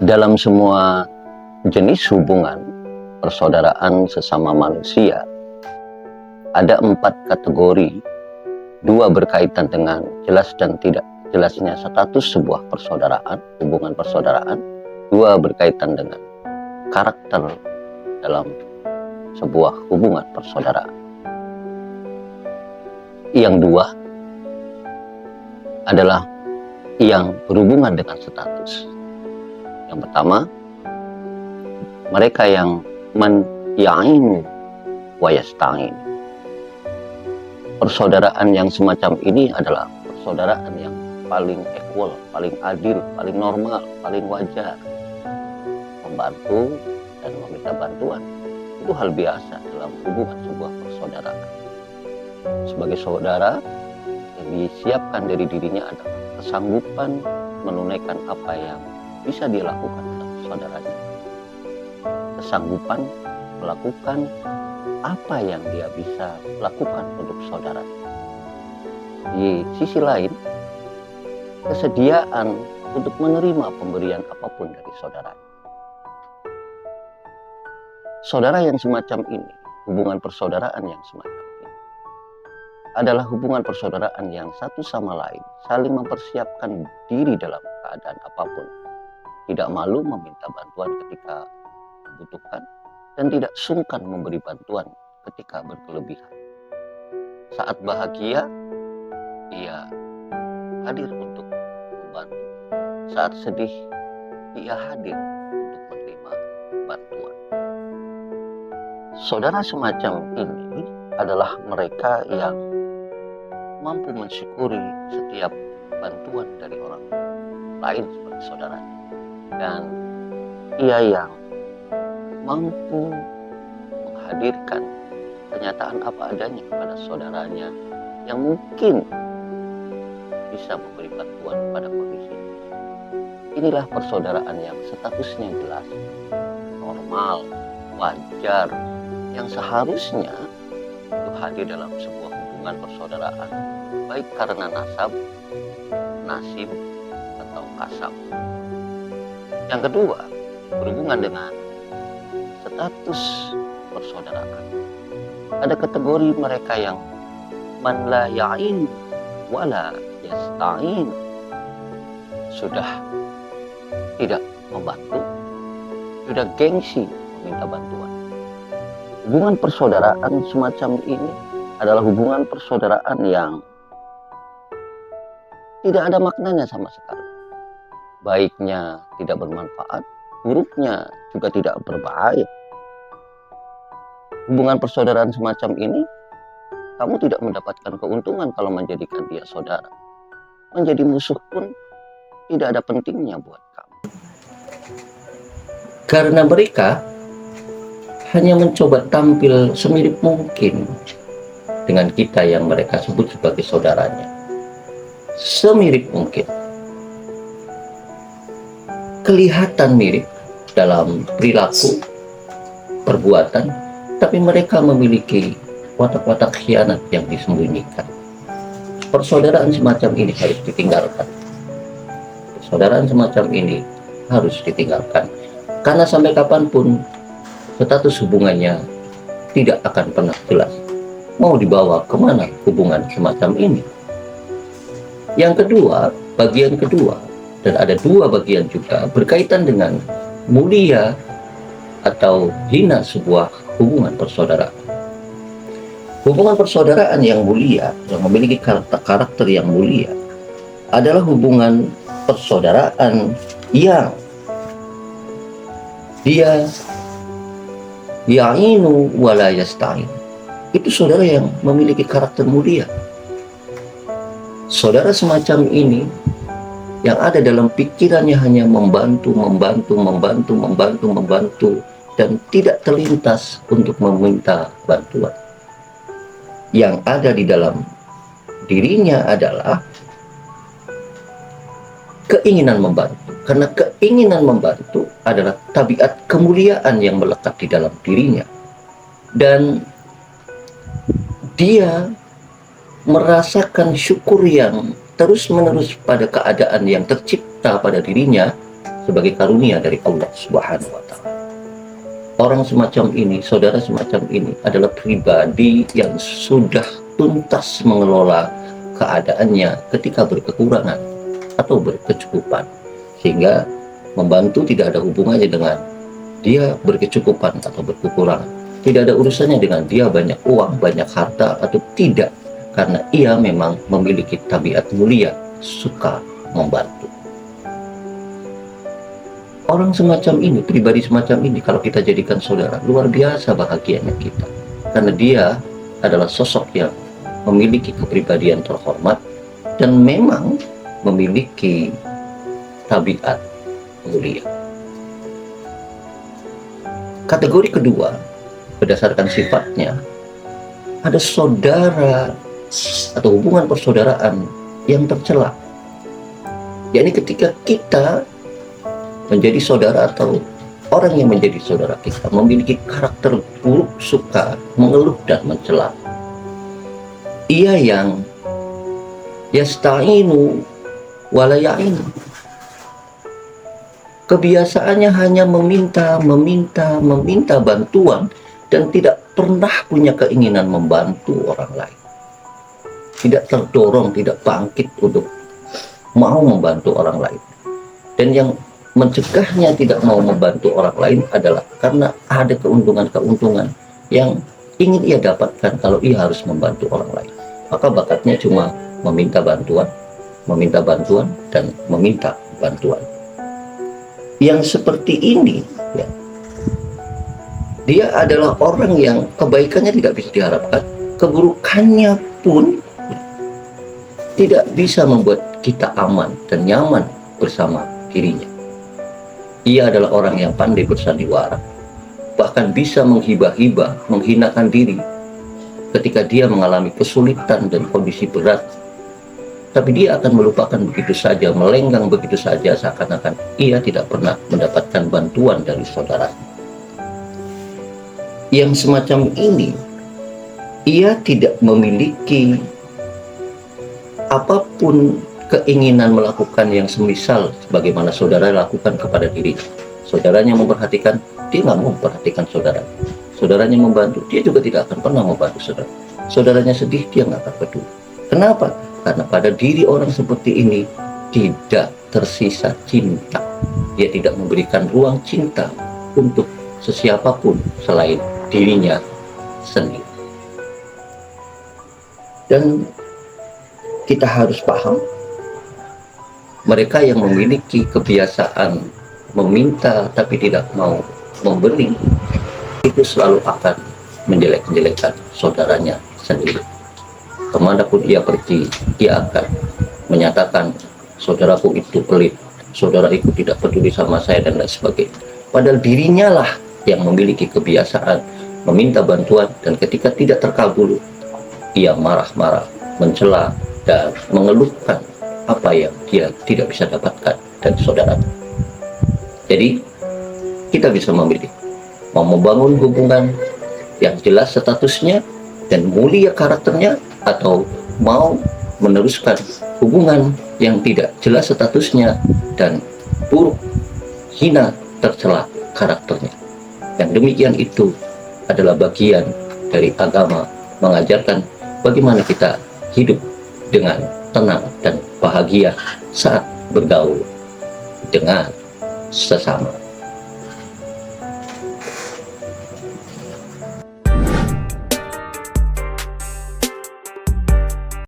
Dalam semua jenis hubungan persaudaraan sesama manusia, ada 4 kategori. 2 berkaitan dengan jelas dan tidak jelasnya status sebuah persaudaraan, hubungan persaudaraan. 2 berkaitan dengan karakter dalam sebuah hubungan persaudaraan. Yang 2 adalah yang berhubungan dengan status. Yang pertama, mereka yang ya'inu wa yasta'in. Persaudaraan yang semacam ini adalah persaudaraan yang paling equal, paling adil, paling normal, paling wajar. Membantu dan meminta bantuan itu hal biasa dalam hubungan sebuah persaudaraan. Sebagai saudara, yang disiapkan dari dirinya adalah kesanggupan menunaikan apa yang bisa dia lakukan dalam saudaranya. Kesanggupan melakukan apa yang dia bisa lakukan untuk saudara. Di sisi lain, kesediaan untuk menerima pemberian apapun dari saudara. Saudara yang semacam ini, hubungan persaudaraan yang semacam ini, adalah hubungan persaudaraan yang satu sama lain saling mempersiapkan diri dalam keadaan apapun. Tidak malu meminta bantuan ketika dibutuhkan, dan tidak sungkan memberi bantuan ketika berkelebihan. Saat bahagia, ia hadir untuk membantu. Saat sedih, ia hadir untuk menerima bantuan. Saudara semacam ini adalah mereka yang mampu mensyukuri setiap bantuan dari orang lain sebagai saudaranya. Dan ia yang mampu menghadirkan kenyataan apa adanya kepada saudaranya yang mungkin bisa memberi bantuan pada kondisi. Inilah persaudaraan yang statusnya jelas, normal, wajar, yang seharusnya itu hadir dalam sebuah hubungan persaudaraan, baik karena nasab, nasib, atau kasab. Yang kedua, berhubungan dengan status persaudaraan. Ada kategori mereka yang man la ya'in wa la yasta'in, sudah tidak membantu, sudah gengsi meminta bantuan. Hubungan persaudaraan semacam ini adalah hubungan persaudaraan yang tidak ada maknanya sama sekali. Baiknya tidak bermanfaat, buruknya juga tidak berbahaya. Hubungan persaudaraan semacam ini, kamu tidak mendapatkan keuntungan kalau menjadikan dia saudara. Menjadi musuh pun tidak ada pentingnya buat kamu. Karena mereka hanya mencoba tampil semirip mungkin dengan kita yang mereka sebut sebagai saudaranya. Semirip mungkin. Kelihatan mirip dalam perilaku, perbuatan, tapi mereka memiliki watak-watak khianat yang disembunyikan. Persaudaraan semacam ini harus ditinggalkan. Persaudaraan semacam ini harus ditinggalkan. Karena sampai kapanpun status hubungannya tidak akan pernah jelas. Mau dibawa kemana hubungan semacam ini? Yang kedua, bagian kedua, dan ada 2 bagian juga berkaitan dengan mulia atau hina sebuah hubungan persaudaraan. Hubungan persaudaraan yang mulia, yang memiliki karakter yang mulia, adalah hubungan persaudaraan yang dia ya'inu wa la yasta'in. Itu saudara yang memiliki karakter mulia. Saudara semacam ini yang ada dalam pikirannya hanya membantu, dan tidak terlintas untuk meminta bantuan. Yang ada di dalam dirinya adalah keinginan membantu. Karena keinginan membantu adalah tabiat kemuliaan yang melekat di dalam dirinya. Dan dia merasakan syukur yang terus-menerus pada keadaan yang tercipta pada dirinya sebagai karunia dari Allah Subhanahu wa Ta'ala. Orang semacam ini, saudara semacam ini adalah pribadi yang sudah tuntas mengelola keadaannya ketika berkekurangan atau berkecukupan, sehingga membantu tidak ada hubungannya dengan dia berkecukupan atau berkekurangan, tidak ada urusannya dengan dia banyak uang, banyak harta atau tidak, karena ia memang memiliki tabiat mulia, suka membantu. Orang semacam ini, pribadi semacam ini, kalau kita jadikan saudara, luar biasa bahagianya kita, karena dia adalah sosok yang memiliki kepribadian terhormat dan memang memiliki tabiat mulia. Kategori kedua, berdasarkan sifatnya, ada saudara atau hubungan persaudaraan yang tercela. Yakni ketika kita menjadi saudara atau orang yang menjadi saudara kita memiliki karakter buruk, suka mengeluh dan mencela. Ia yang yasta'inu wala ya'inu. Kebiasaannya hanya meminta bantuan dan tidak pernah punya keinginan membantu orang lain. Tidak terdorong, tidak bangkit untuk mau membantu orang lain. Dan yang mencegahnya tidak mau membantu orang lain adalah karena ada keuntungan-keuntungan yang ingin ia dapatkan kalau ia harus membantu orang lain. Maka bakatnya cuma meminta bantuan, dan meminta bantuan. Yang seperti ini, ya, dia adalah orang yang kebaikannya tidak bisa diharapkan, keburukannya pun tidak bisa membuat kita aman dan nyaman bersama dirinya. Ia adalah orang yang pandai bersandiwara, bahkan bisa menghibah-hibah, menghinakan diri ketika dia mengalami kesulitan dan kondisi berat. Tapi dia akan melupakan begitu saja, melenggang begitu saja, seakan-akan ia tidak pernah mendapatkan bantuan dari saudara. Yang semacam ini, ia tidak memiliki apapun keinginan melakukan yang semisal sebagaimana saudara lakukan kepada diri. Saudaranya memperhatikan, dia nggak mau memperhatikan saudara. Saudaranya membantu, dia juga tidak akan pernah membantu saudara. Saudaranya sedih, dia nggak akan peduli. Kenapa? Karena pada diri orang seperti ini tidak tersisa cinta. Dia tidak memberikan ruang cinta untuk sesiapapun selain dirinya sendiri. Dan kita harus paham, mereka yang memiliki kebiasaan meminta tapi tidak mau memberi, itu selalu akan menjelek-jelekan saudaranya sendiri. Kemanapun ia pergi, ia akan menyatakan, saudaraku itu pelit, saudaraku tidak peduli sama saya, dan lain sebagainya. Padahal dirinya lah yang memiliki kebiasaan meminta bantuan, dan ketika tidak terkabul, ia marah-marah, mencela, dan mengeluhkan apa yang dia tidak bisa dapatkan dari saudara. Jadi kita bisa memilih mau membangun hubungan yang jelas statusnya dan mulia karakternya, atau mau meneruskan hubungan yang tidak jelas statusnya dan buruk, hina, tercela karakternya. Yang demikian itu adalah bagian dari agama mengajarkan bagaimana kita hidup dengan tenang dan bahagia saat bergaul dengan sesama.